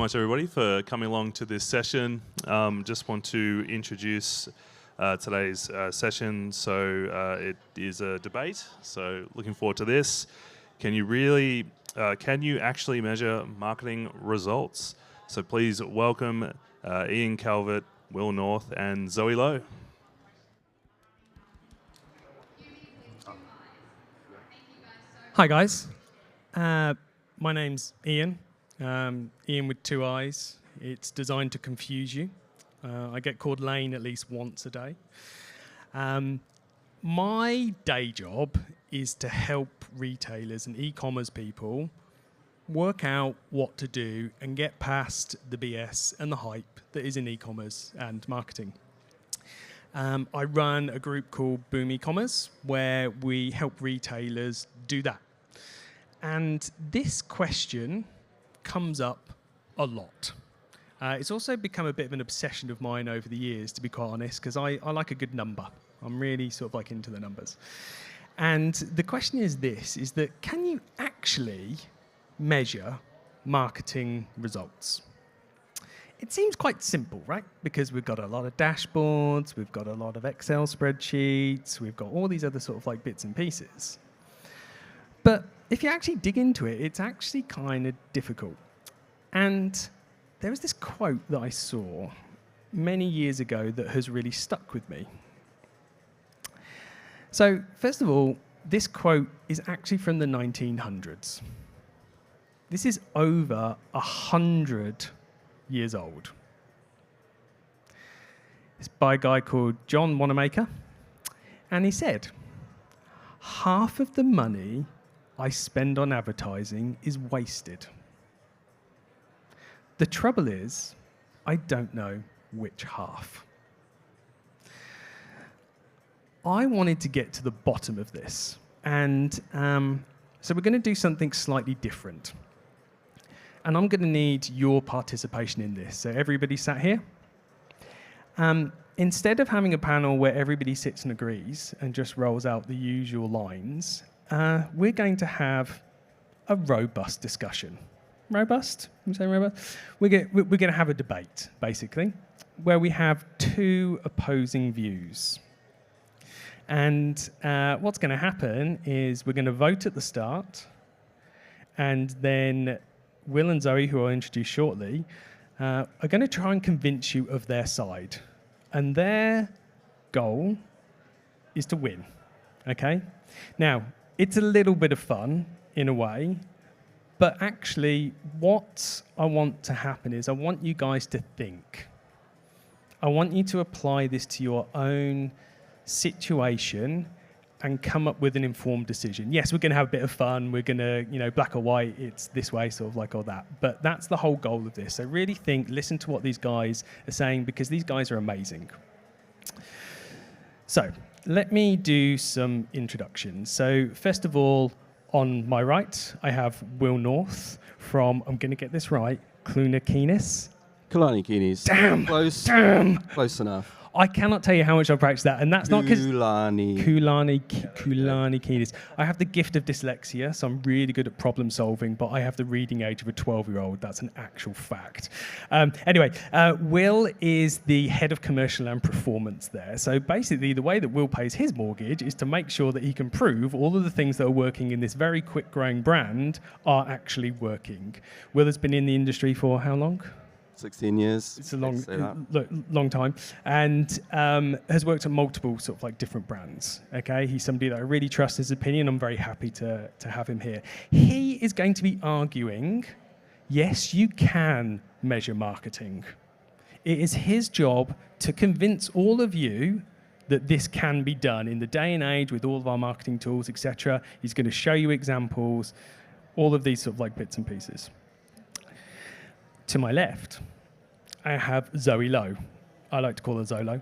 much, everybody, for coming along to this session. Just want to introduce today's session. So it is a debate. So looking forward to this. Can you actually measure marketing results? So please welcome Iain Calvert, Will North, and Zhoe Lowe. Hi guys, my name's Iain. Iain with 2 eyes. It's designed to confuse you. I get called Lane at least once a day. My day job is to help retailers and e-commerce people work out what to do and get past the BS and the hype that is in e-commerce and marketing. I run a group called Boom E-commerce where we help retailers do that. And this question comes up a lot. It's also become a bit of an obsession of mine over the years, to be quite honest, because I like a good number. I'm really sort of like into the numbers. And the question is this, is that can you actually measure marketing results? It seems quite simple, right? Because we've got a lot of dashboards, we've got a lot of Excel spreadsheets, we've got all these other sort of like bits and pieces. But if you actually dig into it, it's actually kind of difficult. And there was this quote that I saw many years ago that has really stuck with me. So, first of all, this quote is actually from the 1900s. This is over 100 years old. It's by a guy called John Wanamaker. And he said, "Half of the money I spend on advertising is wasted. The trouble is, I don't know which half." I wanted to get to the bottom of this, and so we're going to do something slightly different. And I'm going to need your participation in this. So everybody sat here. Instead of having a panel where everybody sits and agrees and just rolls out the usual lines, we're going to have a robust discussion. Robust? You say robust? We're going to have a debate, basically, where we have 2 opposing views. And what's going to happen is we're going to vote at the start, and then Will and Zhoe, who I'll introduce shortly, are going to try and convince you of their side. And their goal is to win. Okay? Now, it's a little bit of fun, in a way, but actually what I want to happen is I want you guys to think. I want you to apply this to your own situation and come up with an informed decision. Yes, we're going to have a bit of fun. We're going to, black or white, it's this way, sort of like all that. But that's the whole goal of this. So really think, listen to what these guys are saying, because these guys are amazing. So let me do some introductions. So first of all, on my right, I have Will North from, I'm going to get this right, Kinis. Kulani, Kinis. Damn! Close. Damn! Close enough. I cannot tell you how much I've practiced that, and that's not because... Kulani, Kinis. I have the gift of dyslexia, so I'm really good at problem solving, but I have the reading age of a 12-year-old. That's an actual fact. Anyway, Will is the head of commercial and performance there. So basically, the way that Will pays his mortgage is to make sure that he can prove all of the things that are working in this very quick-growing brand are actually working. Will has been in the industry for how long? 16 years. It's a long time, and has worked at multiple sort of like different brands. Okay, he's somebody that I really trust his opinion. I'm very happy to have him here. He is going to be arguing, yes, you can measure marketing. It is his job to convince all of you that this can be done in the day and age with all of our marketing tools, etc. He's going to show you examples, all of these sort of like bits and pieces. To my left, I have Zhoe Lowe. I like to call her Zhoe Lowe.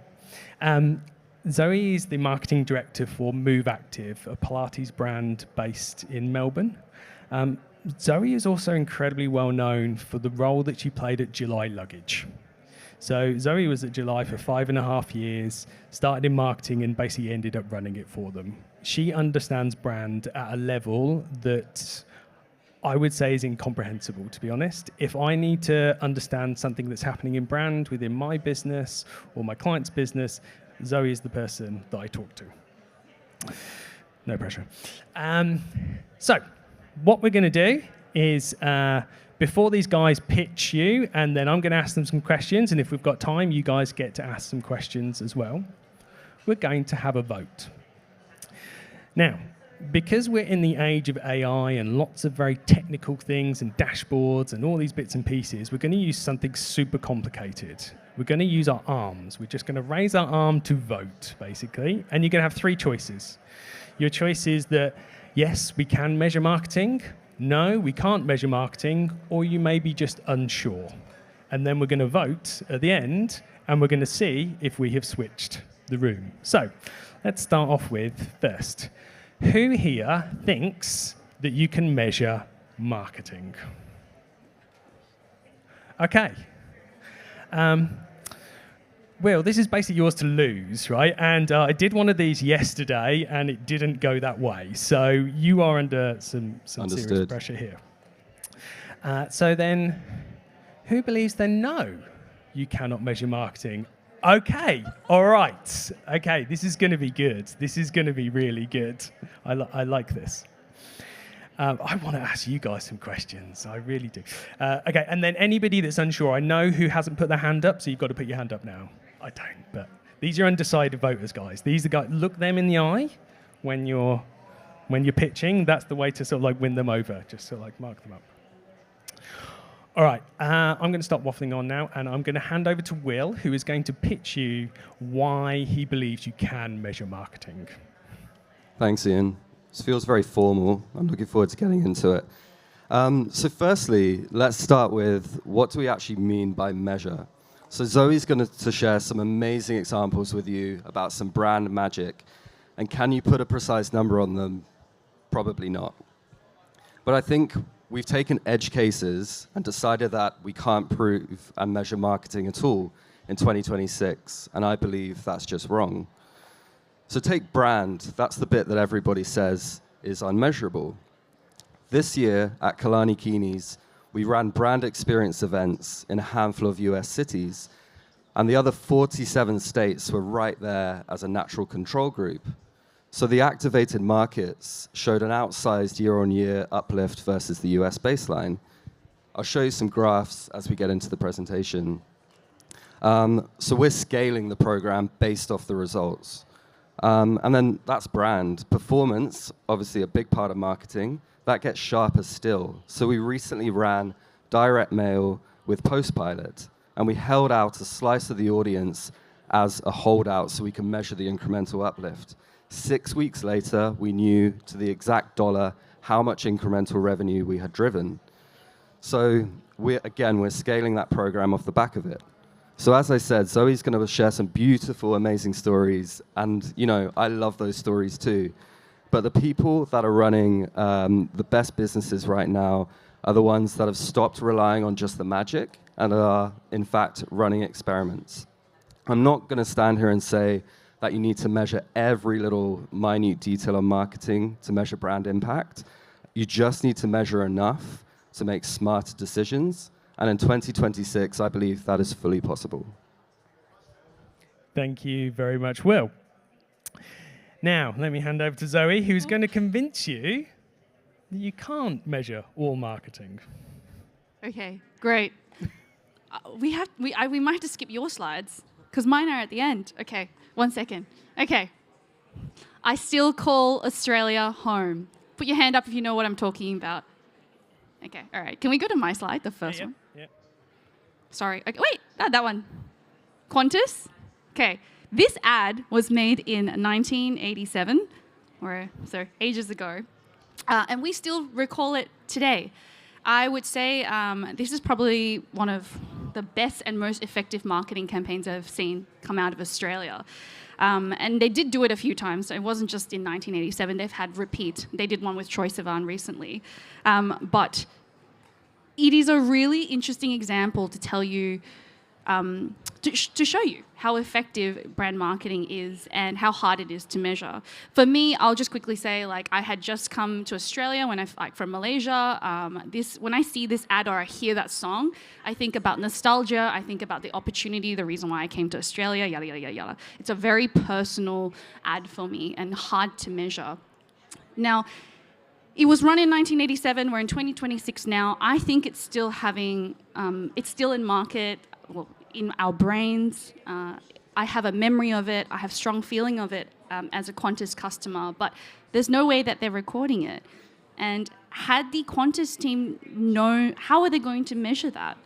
Zhoe is the marketing director for MoveActive, a Pilates brand based in Melbourne. Zhoe is also incredibly well known for the role that she played at July Luggage. So Zhoe was at July for 5.5 years, started in marketing and basically ended up running it for them. She understands brand at a level that I would say is incomprehensible, to be honest. If I need to understand something that's happening in brand within my business or my client's business, Zhoe is the person that I talk to. No pressure. So what we're going to do is, before these guys pitch you, and then I'm going to ask them some questions, and if we've got time, you guys get to ask some questions as well. We're going to have a vote. Now, because we're in the age of AI and lots of very technical things and dashboards and all these bits and pieces, we're going to use something super complicated. We're going to use our arms. We're just going to raise our arm to vote, basically. And you're going to have three choices. Your choice is that, yes, we can measure marketing. No, we can't measure marketing. Or you may be just unsure. And then we're going to vote at the end, and we're going to see if we have switched the room. So let's start off with first. Who here thinks that you can measure marketing? Okay. Will, this is basically yours to lose, right? And I did one of these yesterday, and it didn't go that way. So you are under some serious pressure here. So then, who believes then no, you cannot measure marketing? Okay, all right. Okay, this is going to be good. This is going to be really good. I like this. I want to ask you guys some questions. I really do. Okay, and then anybody that's unsure, I know who hasn't put their hand up, so you've got to put your hand up now. I don't, but these are undecided voters, guys. These are guys. Look them in the eye when you're pitching. That's the way to sort of like win them over. Just sort of like mark them up. All right, I'm going to stop waffling on now, and I'm going to hand over to Will, who is going to pitch you why he believes you can measure marketing. Thanks, Iain. This feels very formal. I'm looking forward to getting into it. So firstly, let's start with what do we actually mean by measure? So Zoe's going to share some amazing examples with you about some brand magic. And can you put a precise number on them? Probably not. But I think we've taken edge cases and decided that we can't prove and measure marketing at all in 2026, and I believe that's just wrong. So take brand, that's the bit that everybody says is unmeasurable. This year at Kulani Kinis, we ran brand experience events in a handful of US cities, and the other 47 states were right there as a natural control group. So the activated markets showed an outsized year-on-year uplift versus the US baseline. I'll show you some graphs as we get into the presentation. So we're scaling the program based off the results. And then that's brand. Performance, obviously a big part of marketing, that gets sharper still. So we recently ran direct mail with Postpilot, and we held out a slice of the audience as a holdout so we can measure the incremental uplift. 6 weeks later, we knew to the exact dollar how much incremental revenue we had driven. So we're scaling that program off the back of it. So as I said, Zoe's going to share some beautiful, amazing stories. And, I love those stories too. But the people that are running the best businesses right now are the ones that have stopped relying on just the magic and are, in fact, running experiments. I'm not going to stand here and say that you need to measure every little minute detail on marketing to measure brand impact. You just need to measure enough to make smarter decisions. And in 2026, I believe that is fully possible. Thank you very much, Will. Now, let me hand over to Zhoe, who's going to convince you that you can't measure all marketing. Okay, great. We might have to skip your slides, because mine are at the end. Okay. 1 second. Okay. I still call Australia home. Put your hand up if you know what I'm talking about. Okay, all right. Can we go to my slide, the first one? Yeah. Sorry. Okay, wait, that one. Qantas. Okay. This ad was made in 1987, so ages ago, and we still recall it today. I would say this is probably one of the best and most effective marketing campaigns I've seen come out of Australia. And they did do it a few times. So it wasn't just in 1987. They've had repeat. They did one with Troye Sivan recently. But it is a really interesting example to tell you to show you how effective brand marketing is and how hard it is to measure. For me, I'll just quickly say, like, I had just come to Australia from Malaysia. When I see this ad or I hear that song, I think about nostalgia. I think about the opportunity, the reason why I came to Australia, yada, yada, yada, yada. It's a very personal ad for me and hard to measure. Now, it was run in 1987. We're in 2026 now. I think it's still it's still in market, well, in our brains. I have a memory of it. I have strong feeling of it as a Qantas customer, but there's no way that they're recording it. And had the Qantas team known, how are they going to measure that?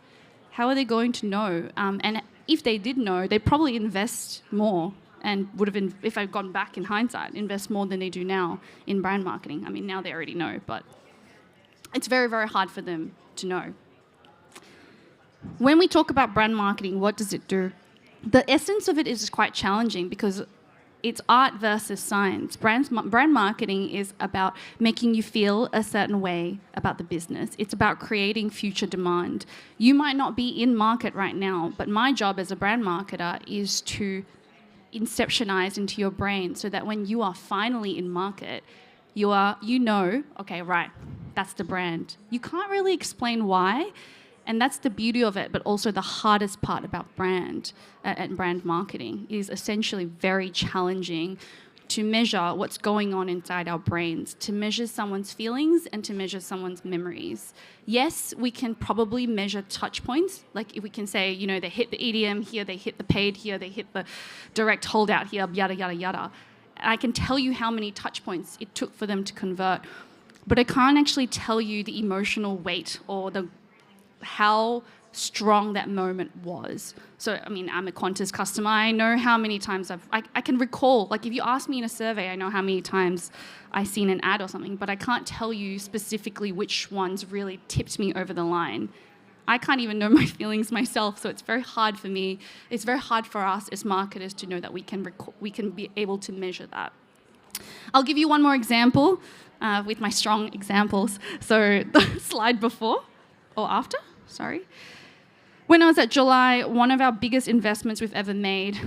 How are they going to know? And if they did know, they'd probably invest more and would have, if I'd gone back in hindsight, invest more than they do now in brand marketing. I mean, now they already know, but it's very, very hard for them to know. When we talk about brand marketing, what does it do? The essence of it is quite challenging because it's art versus science. Brand marketing is about making you feel a certain way about the business. It's about creating future demand. You might not be in market right now, but my job as a brand marketer is to inceptionize into your brain so that when you are finally in market, you know, okay, right, that's the brand. You can't really explain why, and that's the beauty of it, but also the hardest part about brand and brand marketing is essentially very challenging to measure what's going on inside our brains, to measure someone's feelings and to measure someone's memories. Yes, we can probably measure touch points. Like if we can say, you know, they hit the EDM here, they hit the paid here, they hit the direct holdout here, yada, yada, yada. And I can tell you how many touch points it took for them to convert, but I can't actually tell you the emotional weight or how strong that moment was. So, I mean, I'm a Qantas customer. I know how many times I can recall, like if you ask me in a survey, I know how many times I've seen an ad or something, but I can't tell you specifically which ones really tipped me over the line. I can't even know my feelings myself, so it's very hard for me. It's very hard for us as marketers to know that we can be able to measure that. I'll give you one more example with my strong examples. So the slide before or after, sorry. When I was at July, one of our biggest investments we've ever made,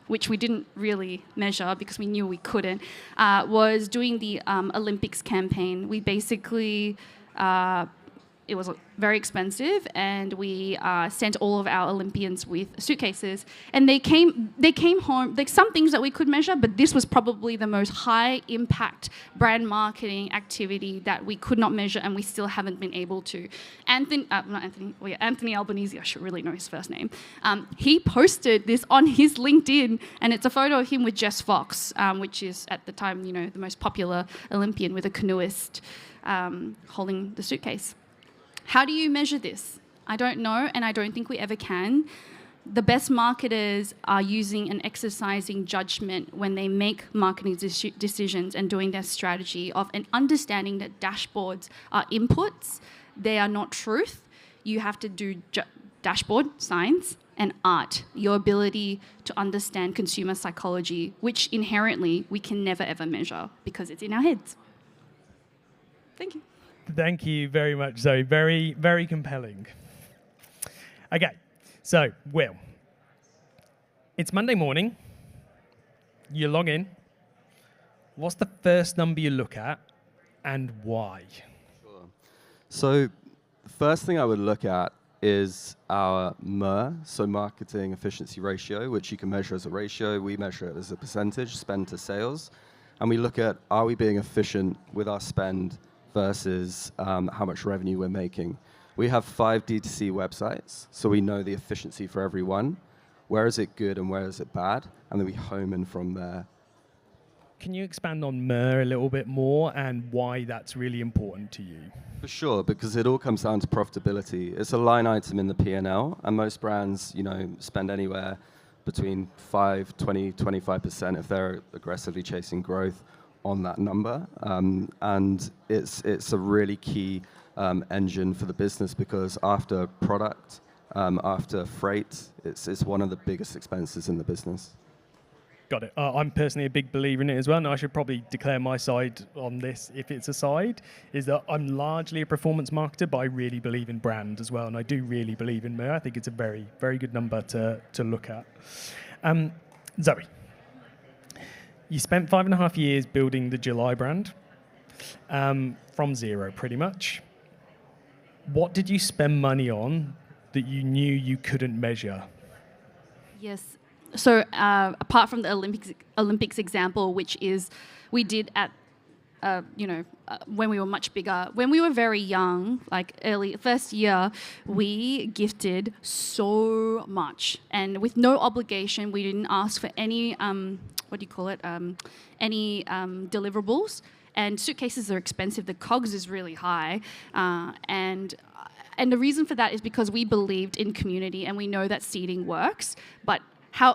which we didn't really measure because we knew we couldn't, was doing the Olympics campaign. We basically, it was very expensive, and we sent all of our Olympians with suitcases, and they came home. Like some things that we could measure, but this was probably the most high impact brand marketing activity that we could not measure, and we still haven't been able to. Anthony Albanese, I should really know his first name. He posted this on his LinkedIn, and it's a photo of him with Jess Fox, which is at the time, you know, the most popular Olympian with a canoeist holding the suitcase. How do you measure this? I don't know, and I don't think we ever can. The best marketers are using and exercising judgment when they make marketing decisions and doing their strategy and understanding that dashboards are inputs. They are not truth. You have to do dashboard science and art, your ability to understand consumer psychology, which inherently we can never ever measure because it's in our heads. Thank you. Thank you very much, Zhoe. Very, very compelling. Okay, so, Will, it's Monday morning. You log in. What's the first number you look at and why? Sure. So the first thing I would look at is our MER, so marketing efficiency ratio, which you can measure as a ratio. We measure it as a percentage, spend to sales. And we look at, are we being efficient with our spend versus how much revenue we're making. We have 5 D2C websites, so we know the efficiency for every one. Where is it good and where is it bad? And then we home in from there. Can you expand on MER a little bit more and why that's really important to you? For sure, because it all comes down to profitability. It's a line item in the P&L, and most brands, you know, spend anywhere between 5, 20, 25% if they're aggressively chasing growth on that number, and it's a really key engine for the business because after product, after freight, it's one of the biggest expenses in the business. Got it. I'm personally a big believer in it as well, and I should probably declare my side on this, if it's a side, is that I'm largely a performance marketer, but I really believe in brand as well, and I do really believe in Mo. I think it's a very, very good number to look at. Zhoe, you spent 5.5 years building the July brand from zero, pretty much. What did you spend money on that you knew you couldn't measure? Yes. So apart from the Olympics example, which is we did at, when we were much bigger, when we were very young, like early first year, we gifted so much, and with no obligation. We didn't ask for any, any deliverables. And suitcases are expensive. The COGS is really high, and the reason for that is because we believed in community, and we know that seeding works, but I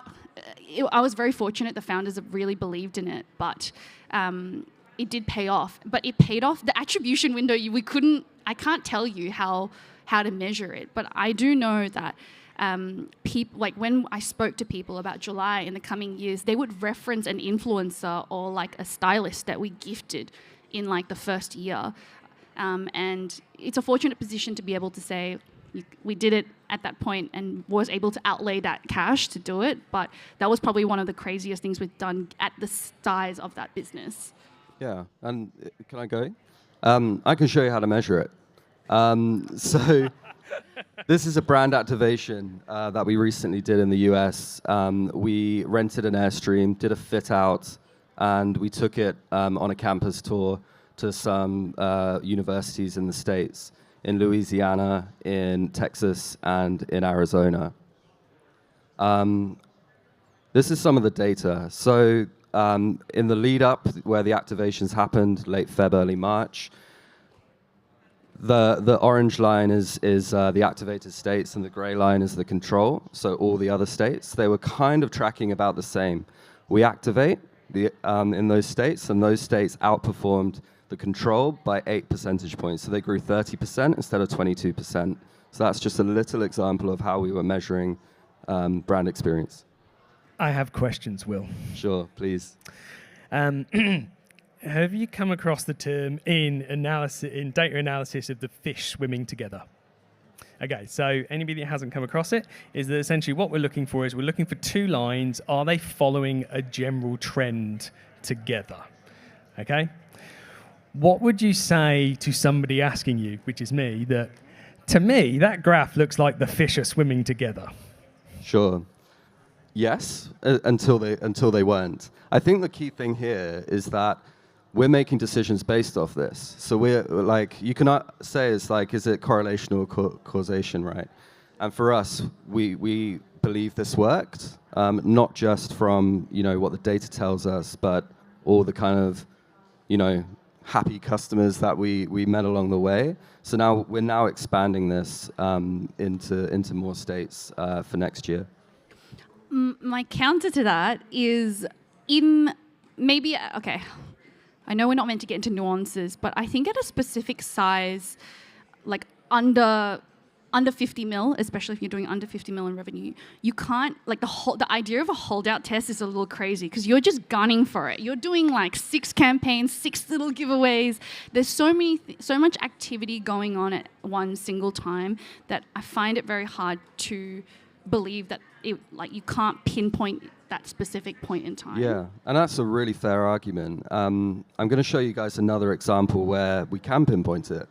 was very fortunate. The founders have really believed in it, but it did pay off. But it paid off. The attribution window, I can't tell you how to measure it, but I do know that people, like when I spoke to people about July in the coming years, they would reference an influencer or like a stylist that we gifted in like the first year. And it's a fortunate position to be able to say, we did it at that point and was able to outlay that cash to do it. But that was probably one of the craziest things we've done at the size of that business. Yeah, and can I go? I can show you how to measure it. So this is a brand activation that we recently did in the US. We rented an Airstream, did a fit out, and we took it on a campus tour to some universities in the States, in Louisiana, in Texas, and in Arizona. This is some of the data. So in the lead up where the activations happened, late Feb, early March, the orange line is the activated states, and the gray line is the control, so all the other states. They were kind of tracking about the same. We activate in those states, and those states outperformed the control by 8 percentage points. So they grew 30% instead of 22%. So that's just a little example of how we were measuring brand experience. I have questions, Will. Sure, please. Have you come across the term in data analysis of the fish swimming together? Okay, so anybody that hasn't come across it, is that essentially what we're looking for is we're looking for two lines. Are they following a general trend together? Okay? What would you say to somebody asking you, which is me, that to me, that graph looks like the fish are swimming together? Sure. Yes, until they weren't. I think the key thing here is that we're making decisions based off this. So we're like, you cannot say it's like, is it correlation or causation, right? And for us, we believe this worked, not just from what the data tells us, but all the kind of happy customers that we met along the way. So now we're expanding this into more states for next year. My counter to that is I know we're not meant to get into nuances, but I think at a specific size, like under 50 mil, especially if you're doing under 50 mil in revenue, you can't, like the idea of a holdout test is a little crazy because you're just gunning for it. You're doing like 6 campaigns, 6 little giveaways. There's so much activity going on at one single time that I find it very hard to believe that you can't pinpoint that specific point in time. Yeah, and that's a really fair argument. I'm going to show you guys another example where we can pinpoint it.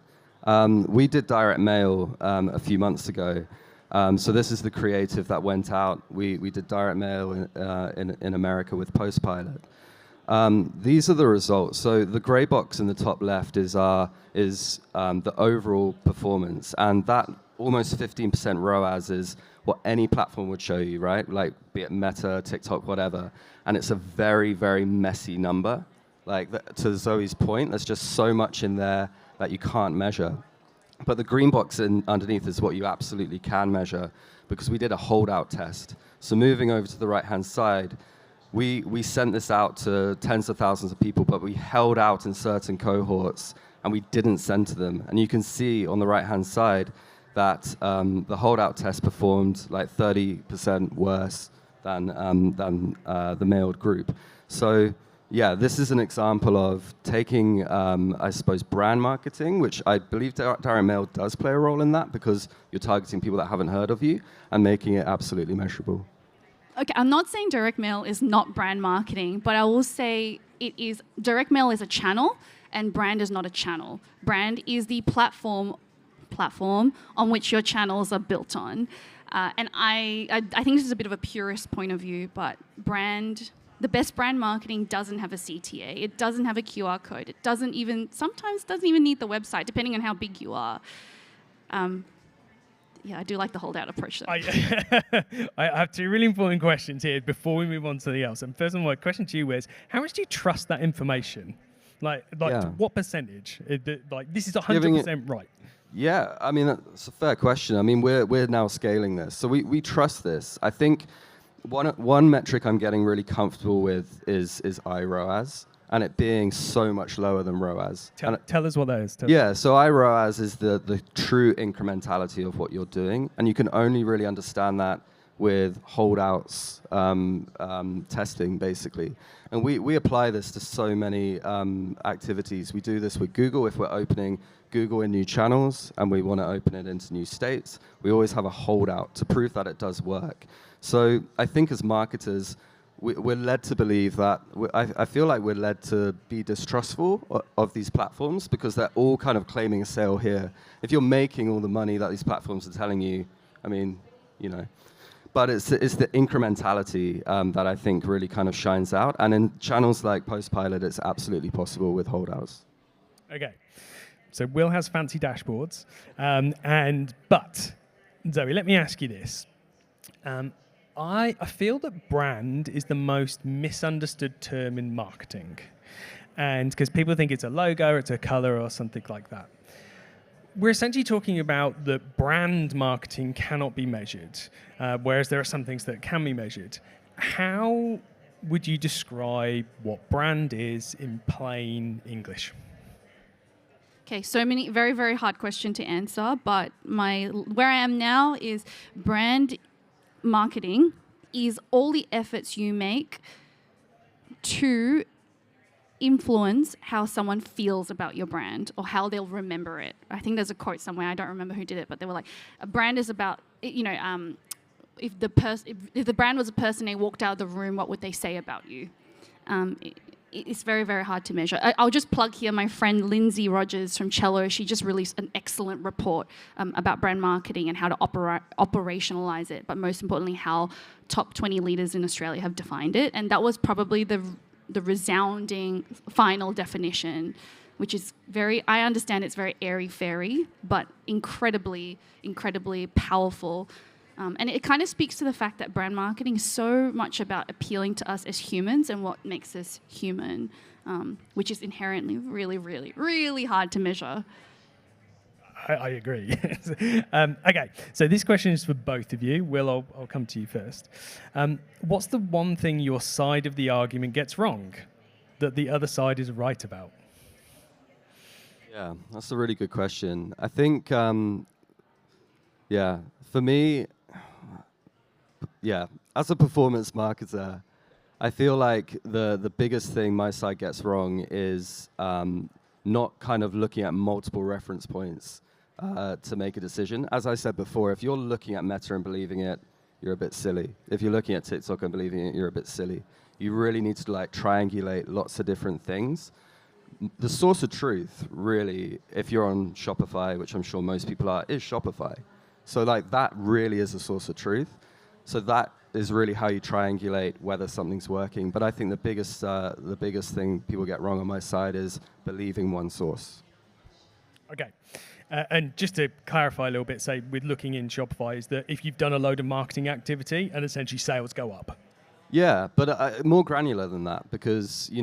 We did direct mail a few months ago. So this is the creative that went out. We did direct mail in America with Postpilot. These are the results. So the gray box in the top left is the overall performance, and that almost 15% ROAS is what any platform would show you, right? Like, be it Meta, TikTok, whatever. And it's a very, very messy number. Like, to Zoe's point, there's just so much in there that you can't measure. But the green box underneath is what you absolutely can measure, because we did a holdout test. So moving over to the right-hand side, we sent this out to tens of thousands of people, but we held out in certain cohorts, and we didn't send to them. And you can see on the right-hand side that the holdout test performed like 30% worse than the mailed group. So yeah, this is an example of taking, I suppose, brand marketing, which I believe direct mail does play a role in that because you're targeting people that haven't heard of you and making it absolutely measurable. Okay, I'm not saying direct mail is not brand marketing, but I will say it is. Direct mail is a channel, and brand is not a channel. Brand is the platform on which your channels are built on. And I think this is a bit of a purist point of view, but the best brand marketing doesn't have a CTA. It doesn't have a QR code. It sometimes doesn't even need the website, depending on how big you are. Yeah, I do like the holdout approach, though. I have two really important questions here before we move on to the else. And first of all, my question to you is, how much do you trust that information? Like what percentage? This is 100% right. Yeah, I mean, that's a fair question. I mean, we're now scaling this. So we trust this. I think one metric I'm getting really comfortable with is iROAS, and it being so much lower than ROAS. Tell us what that is. So iROAS is the true incrementality of what you're doing, and you can only really understand that with holdouts testing, basically. And we apply this to so many activities. We do this with Google if we're opening Google in new channels and we want to open it into new states. We always have a holdout to prove that it does work. So I think as marketers, we're led to believe that, I feel like we're led to be distrustful of these platforms because they're all kind of claiming a sale here. If you're making all the money that these platforms are telling you, I mean, you know. But it's the incrementality that I think really kind of shines out. And in channels like Postpilot, it's absolutely possible with holdouts. Okay. So Will has fancy dashboards. But, Zhoe, let me ask you this. I feel that brand is the most misunderstood term in marketing. And because people think it's a logo, it's a color or something like that. We're essentially talking about that brand marketing cannot be measured, whereas there are some things that can be measured. How would you describe what brand is in plain English? Okay, so many, very, very hard question to answer, but where I am now is brand marketing is all the efforts you make to influence how someone feels about your brand or how they'll remember it. I think there's a quote somewhere, I don't remember who did it, but they were like, a brand is about, if the brand was a person, they walked out of the room, what would they say about you? It's very, very hard to measure. I'll just plug here my friend Lindsay Rogers from Cello. She just released an excellent report about brand marketing and how to operationalize it, but most importantly, how top 20 leaders in Australia have defined it. And that was probably the resounding final definition, which is I understand it's very airy-fairy, but incredibly, incredibly powerful. And it kind of speaks to the fact that brand marketing is so much about appealing to us as humans and what makes us human, which is inherently really, really, really hard to measure. I agree. Okay, so this question is for both of you. Will, I'll come to you first. What's the one thing your side of the argument gets wrong that the other side is right about? Yeah, that's a really good question. I think, for me, as a performance marketer, I feel like the biggest thing my side gets wrong is not kind of looking at multiple reference points to make a decision. As I said before, if you're looking at Meta and believing it, you're a bit silly. If you're looking at TikTok and believing it, you're a bit silly. You really need to triangulate lots of different things. The source of truth, really, if you're on Shopify, which I'm sure most people are, is Shopify. So that really is a source of truth. So that is really how you triangulate whether something's working. But I think the biggest thing people get wrong on my side is believing one source. Okay. And just to clarify a little bit, say with looking in Shopify, is that if you've done a load of marketing activity and essentially sales go up. Yeah, but more granular than that, because the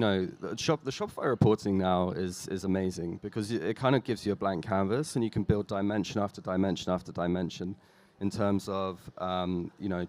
Shopify reporting now is amazing because it kind of gives you a blank canvas and you can build dimension after dimension after dimension in terms of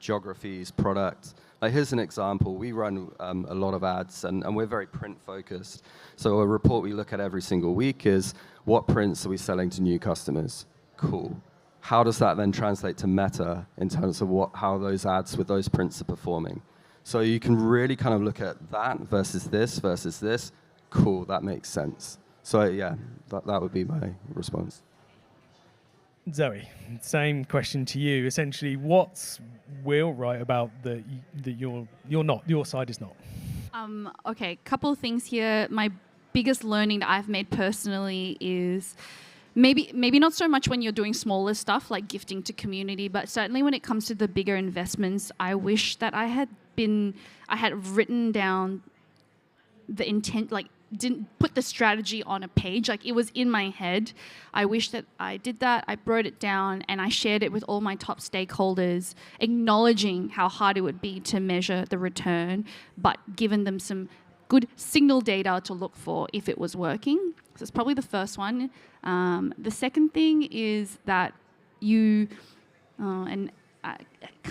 geographies, product. Like here's an example. We run a lot of ads and we're very print focused. So a report we look at every single week is what prints are we selling to new customers? Cool. how does that then translate to meta in terms of how those ads with those prints are performing? So you can really kind of look at that versus this. Cool, that makes sense. So yeah, that would be my response. Zhoe, same question to you. Essentially, what's Will right about that you're not, your side is not? Okay, couple of things here. My biggest learning that I've made personally is maybe not so much when you're doing smaller stuff like gifting to community, but certainly when it comes to the bigger investments, I wish that I had written down the intent, like didn't put the strategy on a page, like it was in my head. I wish that I did that. I wrote it down and I shared it with all my top stakeholders, acknowledging how hard it would be to measure the return, but given them some good signal data to look for if it was working. So it's probably the first one. The second thing is that kind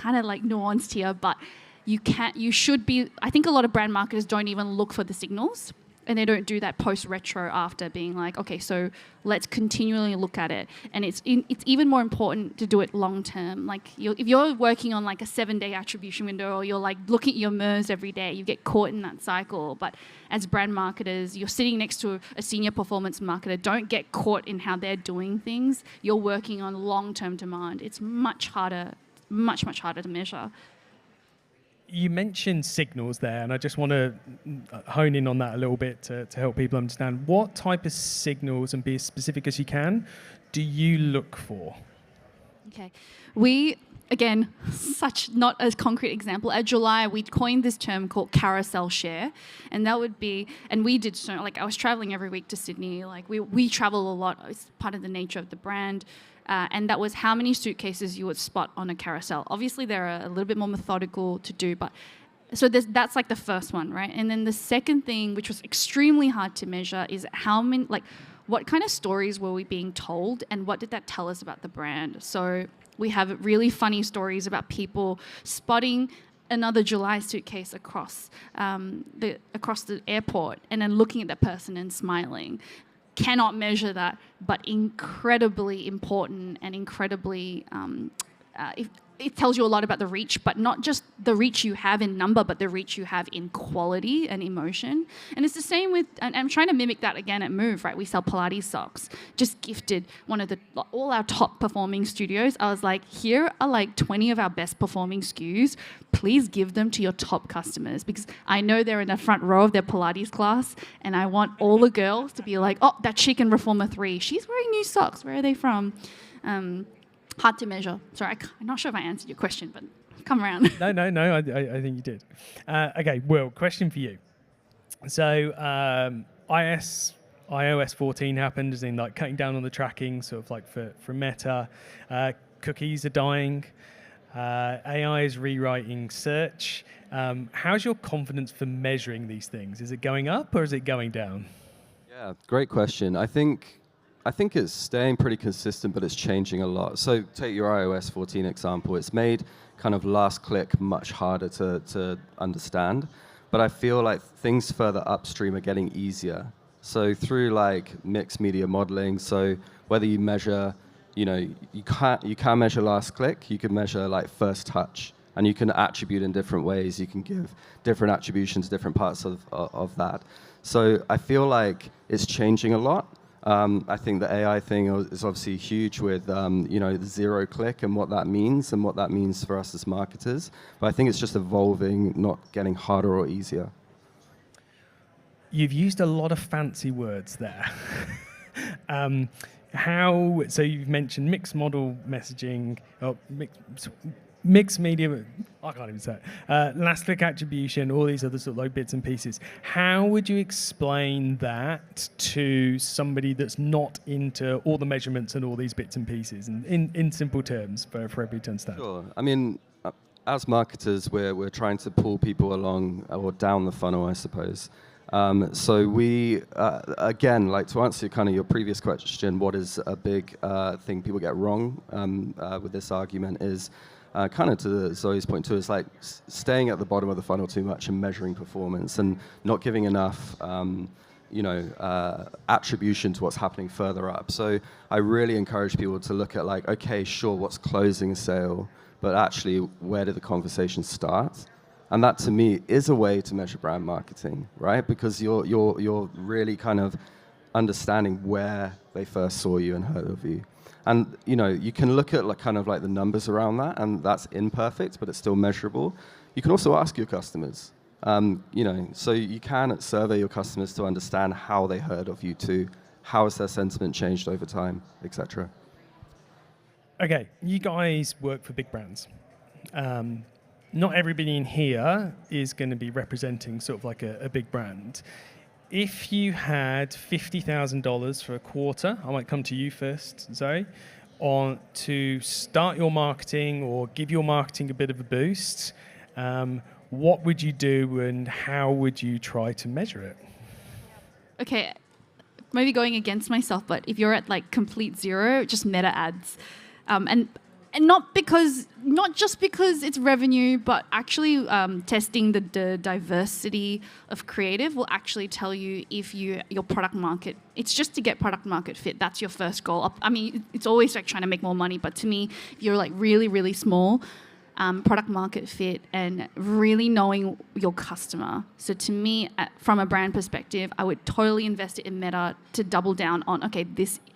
of like nuanced here, but you should be, I think a lot of brand marketers don't even look for the signals, and they don't do that post-retro after being like, okay, so let's continually look at it. And it's even more important to do it long-term. Like if you're working on like a 7-day attribution window, or you're like looking at your MERS every day, you get caught in that cycle. But as brand marketers, you're sitting next to a senior performance marketer. Don't get caught in how they're doing things. You're working on long-term demand. It's much harder, much harder to measure. You mentioned signals there, and I just want to hone in on that a little bit to help people understand what type of signals, and be as specific as you can, do you look for? Okay. We, again, such not a concrete example. At July, we coined this term called carousel share, and that would be, and we did so, like I was traveling every week to Sydney, like we travel a lot, it's part of the nature of the brand. And that was how many suitcases you would spot on a carousel. Obviously, they're a little bit more methodical to do, but so that's like the first one, right? And then the second thing, which was extremely hard to measure, is how many, like, what kind of stories were we being told, and what did that tell us about the brand? So we have really funny stories about people spotting another July suitcase across the airport, and then looking at that person and smiling. Cannot measure that, but incredibly important and incredibly, it tells you a lot about the reach, but not just the reach you have in number, but the reach you have in quality and emotion. And it's the same with, and I'm trying to mimic that again at Move, right? We sell Pilates socks. Just gifted all our top performing studios. I was like, here are like 20 of our best performing SKUs. Please give them to your top customers, because I know they're in the front row of their Pilates class, and I want all the girls to be like, oh, that chick in Reformer 3, she's wearing new socks. Where are they from? Hard to measure. Sorry, I'm not sure if I answered your question, but come around. No, I think you did. Okay, Will, question for you. So iOS 14 happened, as in like cutting down on the tracking, sort of like for Meta. Cookies are dying. AI is rewriting search. How's your confidence for measuring these things? Is it going up or is it going down? Yeah, great question. I think it's staying pretty consistent, but it's changing a lot. So take your iOS 14 example. It's made kind of last click much harder to understand, but I feel like things further upstream are getting easier. So through like mixed media modeling, so whether you measure, you can measure last click, you can measure like first touch, and you can attribute in different ways. You can give different attributions to different parts of that. So I feel like it's changing a lot. I think the AI thing is obviously huge with the zero click and what that means for us as marketers. But I think it's just evolving, not getting harder or easier. You've used a lot of fancy words there. So you've mentioned mixed model messaging, mixed media, I can't even say it, last click attribution, all these other sort of like bits and pieces. How would you explain that to somebody that's not into all the measurements and all these bits and pieces, and in simple terms for everybody to understand? Sure. I mean, as marketers, we're trying to pull people along or down the funnel, I suppose. So we, again, like to answer kind of your previous question, what is a big thing people get wrong with this argument is kind of to Zhoe's point too, is like staying at the bottom of the funnel too much and measuring performance and not giving enough attribution to what's happening further up. So I really encourage people to look at like, okay, sure, what's closing a sale, but actually, where did the conversation start? And that, to me, is a way to measure brand marketing, right? Because you're really kind of understanding where they first saw you and heard of you. And you can look at like kind of like the numbers around that, and that's imperfect, but it's still measurable. You can also ask your customers. So you can survey your customers to understand how they heard of you too, how has their sentiment changed over time, etc. Okay, you guys work for big brands. Not everybody in here is going to be representing sort of like a big brand. If you had $50,000 for a quarter, I might come to you first, Zhoe, to start your marketing or give your marketing a bit of a boost, what would you do and how would you try to measure it? Okay, maybe going against myself, but if you're at like complete zero, just meta ads. And not just because it's revenue, but actually testing the diversity of creative will actually tell you if your product market, it's just to get product market fit. That's your first goal. I mean, it's always like trying to make more money, but to me, if you're like really, really small, product market fit and really knowing your customer. So to me, from a brand perspective, I would totally invest it in Meta to double down on, okay,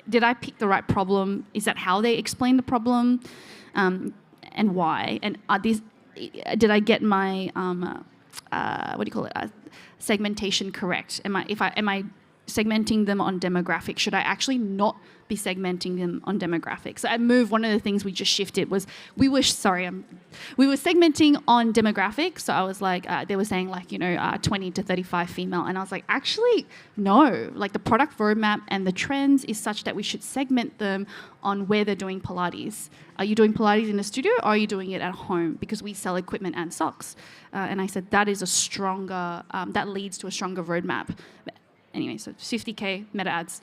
did I pick the right problem? Is that how they explain the problem? And why? And did I get my, segmentation correct? Am I segmenting them on demographics? Should I actually not be segmenting them on demographics? So at Move, one of the things we just shifted was we were segmenting on demographics. So I was like, they were saying like 20 to 35 female, and I was like, actually no. Like the product roadmap and the trends is such that we should segment them on where they're doing Pilates. Are you doing Pilates in a studio, or are you doing it at home? Because we sell equipment and socks. And I said that is that leads to a stronger roadmap. Anyway, so 50K meta ads.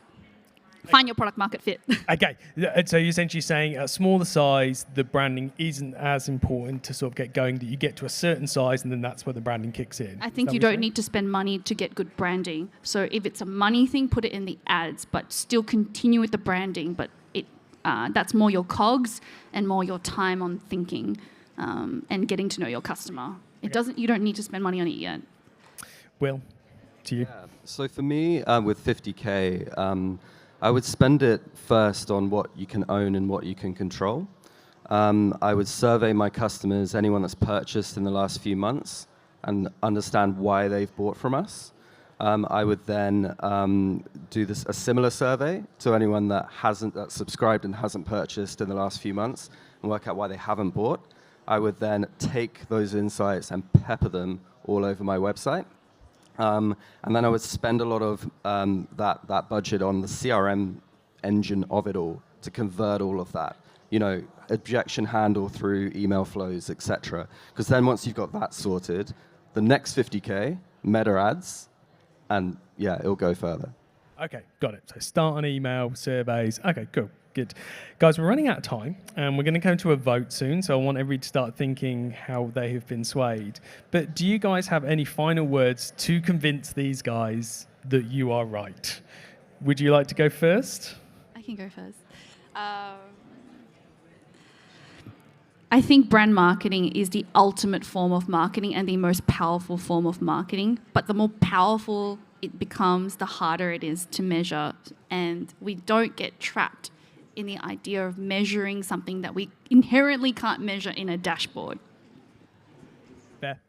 Find your product market fit. Okay, so you're essentially saying at a smaller size, the branding isn't as important to sort of get going, that you get to a certain size and then that's where the branding kicks in. I think you don't need to spend money to get good branding. So if it's a money thing, put it in the ads, but still continue with the branding. But that's more your cogs and more your time on thinking and getting to know your customer. You don't need to spend money on it yet. Will, to you. Yeah. So for me, with 50K, I would spend it first on what you can own and what you can control. I would survey my customers, anyone that's purchased in the last few months, and understand why they've bought from us. I would then do a similar survey to anyone that's subscribed and hasn't purchased in the last few months and work out why they haven't bought. I would then take those insights and pepper them all over my website. And then I would spend a lot of that budget on the CRM engine of it all to convert all of that, objection handle through email flows, etc. Because then once you've got that sorted, the next 50K, meta ads, and it'll go further. Okay, got it. So start on email, surveys. Okay, cool. Good. Guys, we're running out of time, and we're going to come to a vote soon, so I want everybody to start thinking how they have been swayed. But do you guys have any final words to convince these guys that you are right? Would you like to go first? I can go first. I think brand marketing is the ultimate form of marketing and the most powerful form of marketing. But the more powerful it becomes, the harder it is to measure. And we don't get trapped in the idea of measuring something that we inherently can't measure in a dashboard. Fair.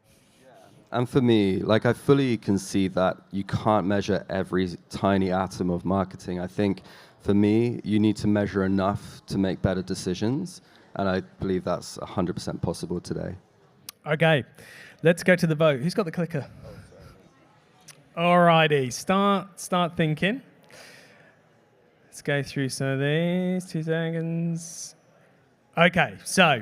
And for me, I fully concede that you can't measure every tiny atom of marketing. I think for me, you need to measure enough to make better decisions. And I believe that's 100% possible today. Okay, let's go to the vote. Who's got the clicker? Alrighty, start thinking. Let's go through some of these. 2 seconds. Okay, so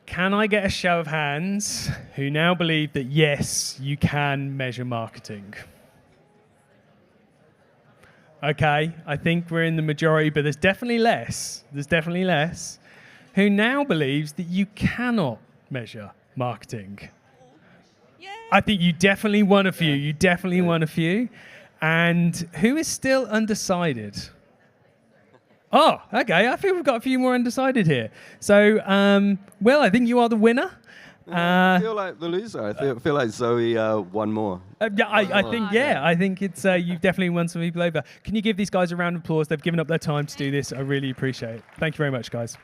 can I get a show of hands who now believe that yes, you can measure marketing? Okay, I think we're in the majority, but there's definitely less. Who now believes that you cannot measure marketing. Yay. I think you definitely won a few. And who is still undecided? Oh, okay. I think we've got a few more undecided here. So, Will, I think you are the winner. I feel like the loser. I feel like Zhoe won more. I think it's you've definitely won some people over. Can you give these guys a round of applause? They've given up their time to do this. I really appreciate it. Thank you very much, guys.